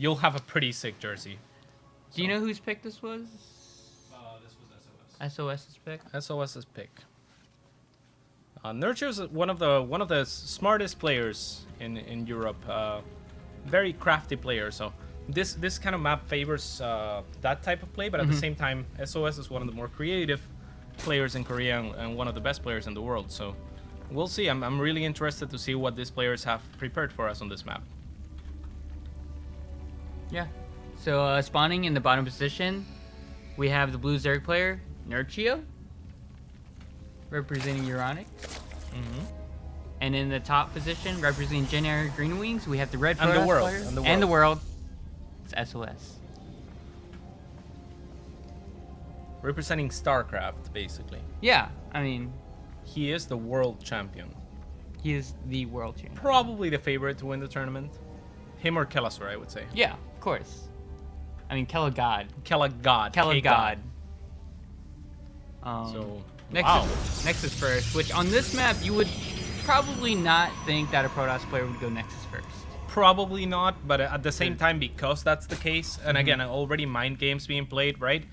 you'll have a pretty sick jersey. Do you know whose pick this was? This was SOS's pick. SOS's pick. Nerchio is one of the smartest players in Europe. Very crafty player. So this kind of map favors that type of play, but at the same time, SOS is one of the more creative players in Korea and one of the best players in the world. So we'll see. I'm really interested to see what these players have prepared for us on this map. Yeah. So spawning in the bottom position, we have the blue Zerg player, Nerchio, representing Euronic. And in the top position, representing Generic Green Wings, we have the red And the Protoss world. player. And the world. It's SOS. Representing StarCraft, basically. Yeah, I mean, He is the world champion. he is the world champion. Probably the favorite to win the tournament. Him or Kellasor, I would say. Yeah, of course. I mean, Kella God. Kella God. Kella Cake God. So, Next, wow. Nexus first, which on this map you would probably not think that a Protoss player would go Nexus first. Probably not, but at the same time, because that's the case, and again, already mind games being played, right?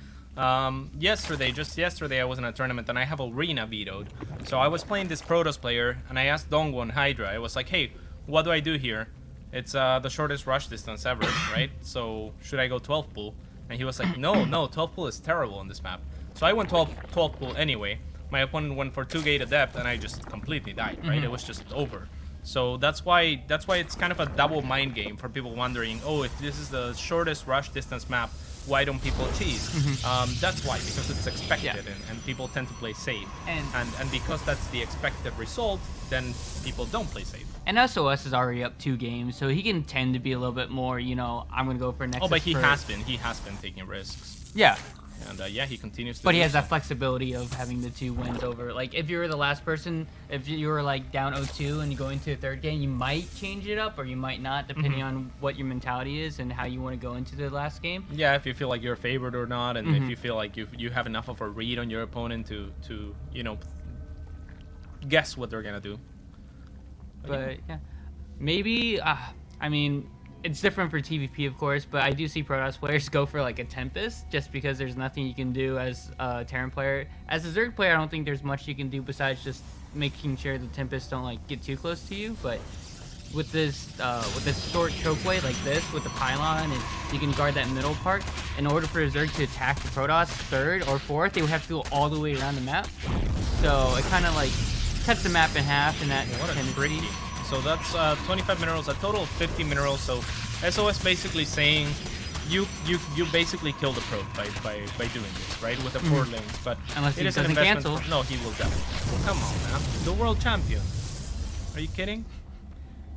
Just yesterday, I was in a tournament and I have Arena vetoed. So I was playing this Protoss player and I asked Dongwon Hydra, I was like, hey, what do I do here? It's the shortest rush distance ever, right? So should I go 12 pool? And he was like, no, 12 pool is terrible on this map. So I went 12 pool anyway. My opponent went for 2 gate adept and I just completely died, right? It was just over. So that's why it's kind of a double mind game for people wondering, oh, if this is the shortest rush distance map, why don't people cheese? That's why, because it's expected and people tend to play safe. And because that's the expected result, then people don't play safe. And SOS is already up 2 games, so he can tend to be a little bit more, you know, I'm going to go for Nexus Oh, but he first. has been taking risks. Yeah. And yeah, he continues to But he do has so. that flexibility of having the 2 wins over. Like, if you were the last person, if you were, like, down 0-2 and you go into the 3rd game, you might change it up or you might not, depending on what your mentality is and how you want to go into the last game. Yeah, if you feel like you're favored or not, and if you feel like you have enough of a read on your opponent to you know, guess what they're going to do. But, yeah. Maybe, I mean, it's different for TVP, of course, but I do see Protoss players go for like a Tempest just because there's nothing you can do as a Terran player. As a Zerg player, I don't think there's much you can do besides just making sure the Tempests don't like get too close to you. But with this short chokeway like this, with the pylon, and you can guard that middle part. In order for a Zerg to attack the Protoss 3rd or 4th, they would have to go all the way around the map. So it kind of like cuts the map in half, and that What a can tricky. So that's 25 minerals, a total of 50 minerals. So SOS basically saying you basically kill the probe by doing this, right? With the 4 lanes. But Unless it he is an doesn't investment. cancel. No, he will definitely. Come on, man. The world champion. Are you kidding?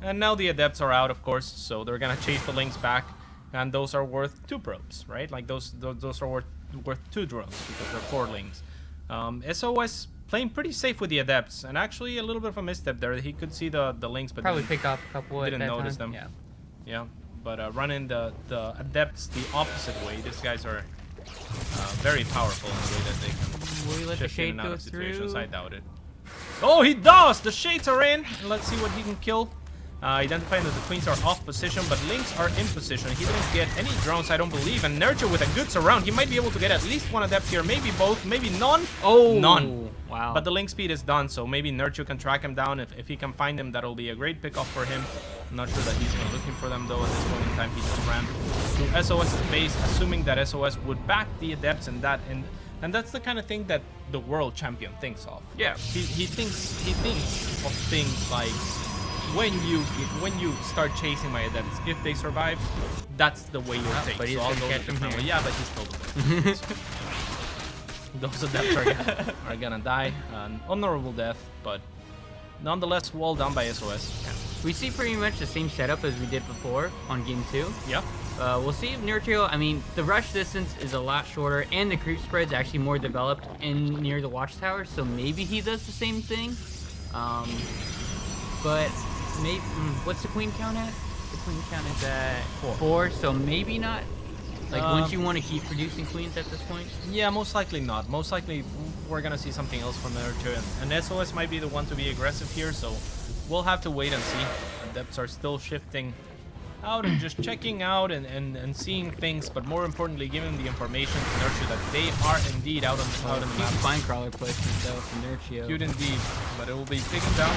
And now the adepts are out, of course, so they're gonna chase the links back, and those are worth 2 probes, right? Like those are worth 2 drones because they're 4 links. SOS playing pretty safe with the adepts, and actually a little bit of a misstep there. He could see the links, but probably didn't, pick up a couple. didn't at that notice time. them. Yeah, but running the adepts the opposite way. These guys are very powerful in the way that they can Will you let the shift in shade and out go of situations. through? I doubt it. Oh, he does! The shades are in. Let's see what he can kill. Identifying that the queens are off position, but links are in position. He didn't get any drones, I don't believe. And Nerchio with a good surround. He might be able to get at least 1 adept here. Maybe both, maybe none. Oh, none. Wow. But the link speed is done, so maybe Nerchio can track him down. If he can find him, that'll be a great pickup for him. I'm not sure that he's been looking for them, though. At this point in time, he just ran to SOS's base, assuming that SOS would back the adepts and that. And that's the kind of thing that the world champion thinks of. Yeah. He thinks of things like, when you start chasing my adepts, if they survive, that's the way you'll take. But he's So I'll gonna go catch with the him different here. way. Yeah, but he's still the Those adepts are gonna die. An honorable death, but nonetheless well done by SOS. We see pretty much the same setup as we did before on game 2. Yeah. We'll see if Nerchio, I mean, the rush distance is a lot shorter, and the creep spread's actually more developed in near the watchtower, so maybe he does the same thing. But maybe, what's the queen count at? The queen count is at 4, so maybe not. Like, wouldn't you want to keep producing queens at this point? Yeah, most likely not. Most likely we're gonna see something else from Nerchio, and SOS might be the one to be aggressive here, so we'll have to wait and see. Adepts are still shifting out and just checking out and seeing things, but more importantly, giving the information to Nerchio that they are indeed out on the map. Spine crawler placement though from Nerchio. Cute indeed, but it will be taken down.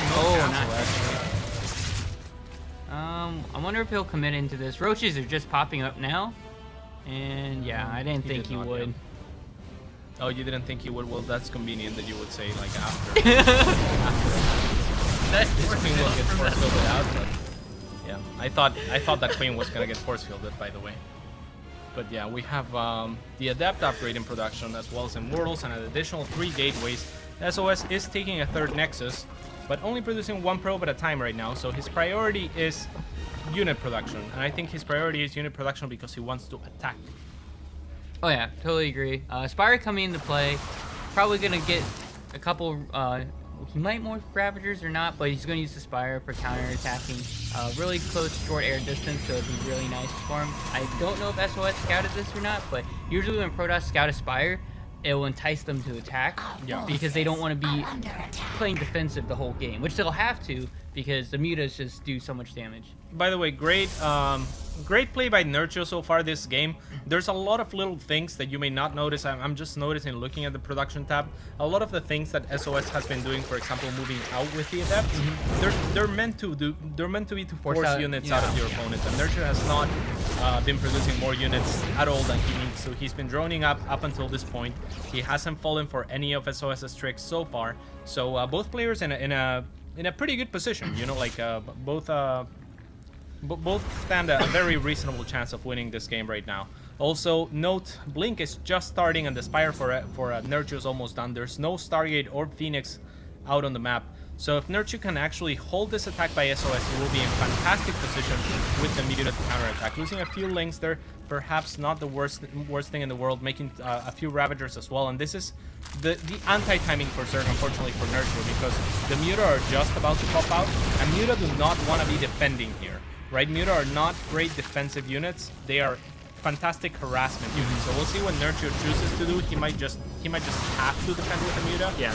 I wonder if he'll commit into this. Roaches are just popping up now, and yeah, I didn't think he would. Oh, you didn't think he would? Well, that's convenient that you would say like after. This queen will get force fielded out, but yeah, I thought that queen was gonna get force fielded, by the way. But yeah, we have the Adept upgrade in production, as well as Immortals and an additional 3 gateways. SOS is taking a 3rd Nexus, but only producing 1 probe at a time right now, so his priority is unit production. And I think his priority is unit production because he wants to attack. Oh yeah, totally agree. Spire coming into play, probably gonna get a couple, he might morph Ravagers or not, but he's gonna use the Spire for counter-attacking. Really close short air distance, so it'd be really nice for him. I don't know if SOS scouted this or not, but usually when Protoss scout a Spire, it will entice them to attack, because they don't want to be playing defensive the whole game, which they'll have to because the mutas just do so much damage. By the way, great play by Nerchio so far this game. There's a lot of little things that you may not notice. I'm just noticing, looking at the production tab, a lot of the things that SOS has been doing, for example, moving out with the Adepts, they're meant to be to force units out of your opponent, and Nerchio has not been producing more units at all than he needs. So he's been droning up until this point. He hasn't fallen for any of SOS's tricks so far. So both players in a pretty good position. You know, like both stand a very reasonable chance of winning this game right now. Also, note, Blink is just starting and the Spire for Nerchio is almost done. There's no Stargate or Phoenix out on the map. So if Nerchio can actually hold this attack by SOS, he will be in fantastic position with the Meteor to counterattack. Losing a few links there, perhaps not the worst thing in the world, making a few Ravagers as well. And this is the anti-timing for Zerg, unfortunately, for Nerchio, because the Muta are just about to pop out, and Muta do not want to be defending here, right? Muta are not great defensive units. They are fantastic harassment units. So we'll see what Nerchio chooses to do. He might just have to defend with the Muta. Yeah.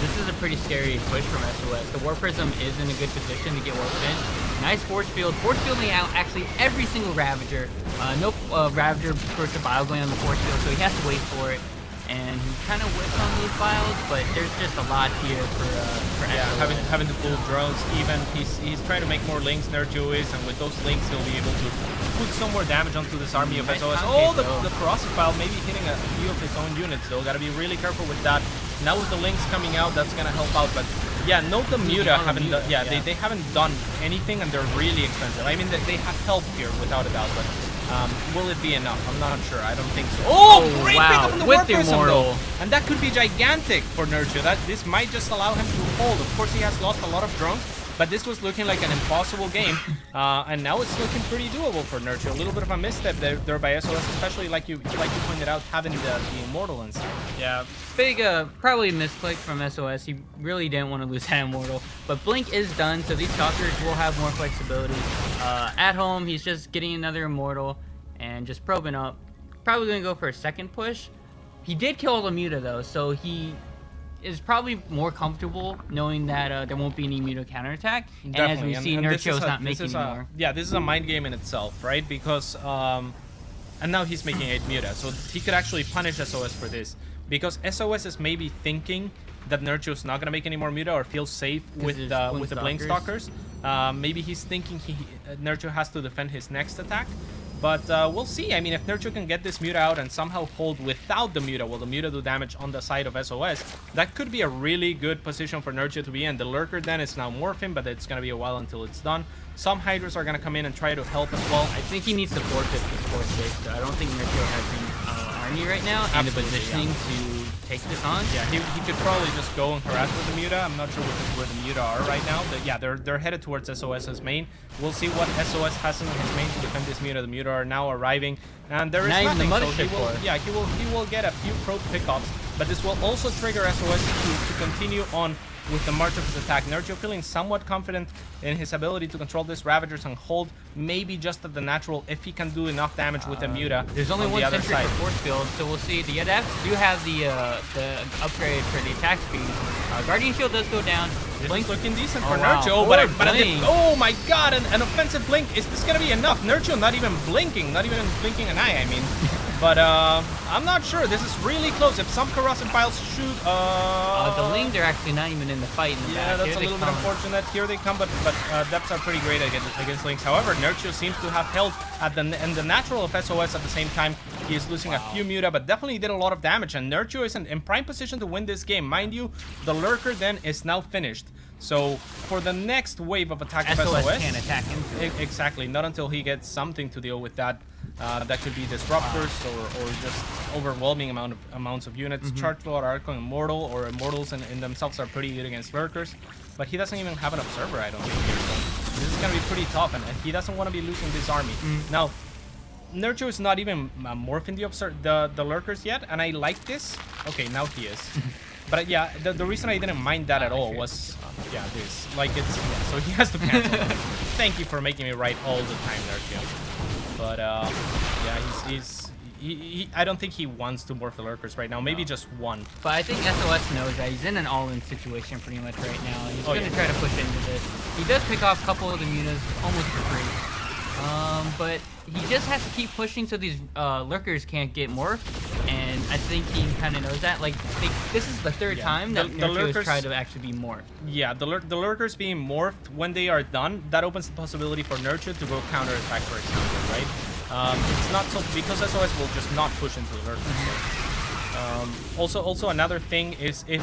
This is a pretty scary push from SOS. The War Prism is in a good position to get warped in. Nice force field. Force fielding out actually every single Ravager. No Ravager push a Bile going on the force field, so he has to wait for it. And he kind of whips on these Biles, but there's just a lot here for SOS. Having to pull drones. Even he's trying to make more links. Nerchio is, and with those links he'll be able to put some more damage onto this army of SOS. Oh, the Corrosive Bile maybe hitting a few of his own units though. Gotta be really careful with that. Now with the links coming out, that's gonna help out. But yeah, note the Muta haven't done, they haven't done anything, and they're really expensive. I mean, they have help here without a doubt, but will it be enough? I'm not sure. I don't think so. Oh, great pickup from the War Prism though, and that could be gigantic for Nerchio. This might just allow him to hold. Of course, he has lost a lot of drones, but this was looking like an impossible game, and now it's looking pretty doable for Nerchio. A little bit of a misstep there by SOS, especially like you pointed out, having the Immortal and stuff. Yeah, big probably misclick from SOS. He really didn't want to lose that Immortal, but Blink is done, so these Stalkers will have more flexibility. At home, he's just getting another Immortal and just probing up. Probably gonna go for a second push. He did kill the Muta though, so he is probably more comfortable knowing that there won't be any Muta counterattack. And as we see, Nerchio's not making anymore. Yeah, this is a mind game in itself, right? Because and now he's making 8 Muta, so he could actually punish SOS for this, because SOS is maybe thinking that Nerchio's not gonna make any more Muta or feel safe with the Blink Stalkers. Maybe he's thinking Nerchio has to defend his next attack. But we'll see. I mean, if Nerchio can get this Muta out and somehow hold without the Muta, will the Muta do damage on the side of SOS? That could be a really good position for Nerchio to be in. The Lurker then is now morphing, but it's going to be a while until it's done. Some Hydras are going to come in and try to help as well. I think he needs to forfeit this force base, so I don't think Nerchio has the army right now and the positioning to take this on. Yeah, he could probably just go and harass with the Muta. I'm not sure where the Muta are right now. But yeah, they're headed towards SOS's main. We'll see what SOS has in his main to defend this Muta. The Muta are now arriving, and there is nothing. So he will get a few probe pickups, but this will also trigger SOS to continue on with the march of his attack. Nerchio feeling somewhat confident in his ability to control this Ravagers and hold maybe just at the natural if he can do enough damage with the Muta. There's only on one the other sentry side. for force field, so we'll see. The adepts do have the upgrade for the attack speed. Guardian shield does go down. This Blink is looking decent Oh, for wow. Nerchio, but, Forward blink. oh my god, an offensive blink. Is this gonna be enough? Nerchio not even blinking, not even blinking an eye, I mean. But I'm not sure. This is really close. If some corrosive piles shoot, the Ling, they're actually not even in the fight in the yeah, back. that's Here a they little bit come. unfortunate. Here they come, but depths are pretty great against Links. However, Nerchio seems to have held at the natural of SOS at the same time. He is losing a few Muta, but definitely did a lot of damage. And Nerchio is in prime position to win this game. Mind you, the Lurker then is now finished. So for the next wave of attack of SOS SOS, can't attack into it. exactly, not until he gets something to deal with that. That could be disruptors or just overwhelming amounts of units. Charge Lord, Archon, Immortal, or Immortals in themselves are pretty good against Lurkers. But he doesn't even have an Observer, I don't think. Here, so this is gonna be pretty tough, and he doesn't want to be losing this army. Now, Nerchio is not even morphing the Lurkers yet, and I like this. Okay, now he is. But yeah, the reason I didn't mind that at all was, yeah, this. Like, it's, yeah, so he has to cancel. Thank you for making me right all the time, Nerchio. But, yeah, I don't think he wants to morph the Lurkers right now. Maybe just one. But I think SOS knows that he's in an all-in situation pretty much right now. He's going to try to push into this. He does pick off a couple of the Mutas almost for free. But he just has to keep pushing so these Lurkers can't get morphed. And I think he kind of knows that. Like, this is the third time that Nerchio has tried to actually be morphed. Yeah, the Lurkers being morphed, when they are done, that opens the possibility for Nerchio to go counterattack, for example, right? It's not so, because SOS will just not push into the Lurkers. So. Also another thing is if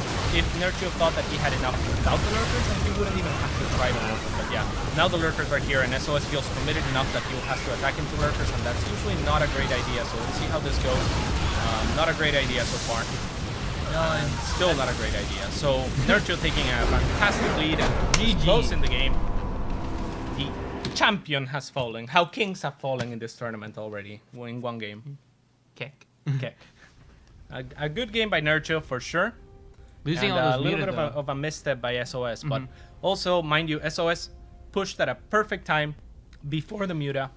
Nerchio thought that he had enough without the Lurkers, then he wouldn't even have to try to morph them. But yeah, now the Lurkers are here, and SOS feels committed enough that he has to attack into Lurkers, and that's usually not a great idea. So let's see how this goes. Not a great idea so far. And still not a great idea. So Nerchio taking a fantastic lead and close in the game. The champion has fallen. How kings have fallen in this tournament already in one game. Kick. Kick. A good game by Nerchio for sure. Losing and all those a little Muta, bit of a misstep by SOS, but also, mind you, SOS pushed at a perfect time before the Muta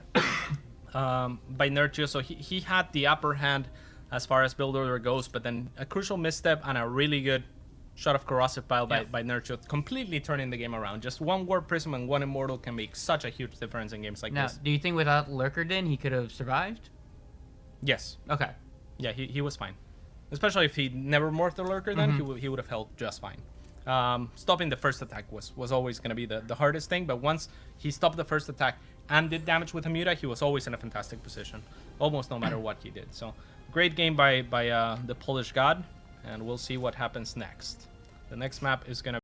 by Nerchio, so he had the upper hand as far as build order goes, but then a crucial misstep and a really good shot of Corrosive Pile by Nerchio, completely turning the game around. Just one Warp Prism and one Immortal can make such a huge difference in games like now, this. do you think without Lurker Den he could have survived? Yes. Okay. Yeah, he was fine. Especially if he never morphed the Lurker, then he would have held just fine. Stopping the first attack was always going to be the hardest thing, but once he stopped the first attack and did damage with a Muta, he was always in a fantastic position, almost no matter what he did. So, great game by the Polish God, and we'll see what happens next. The next map is going to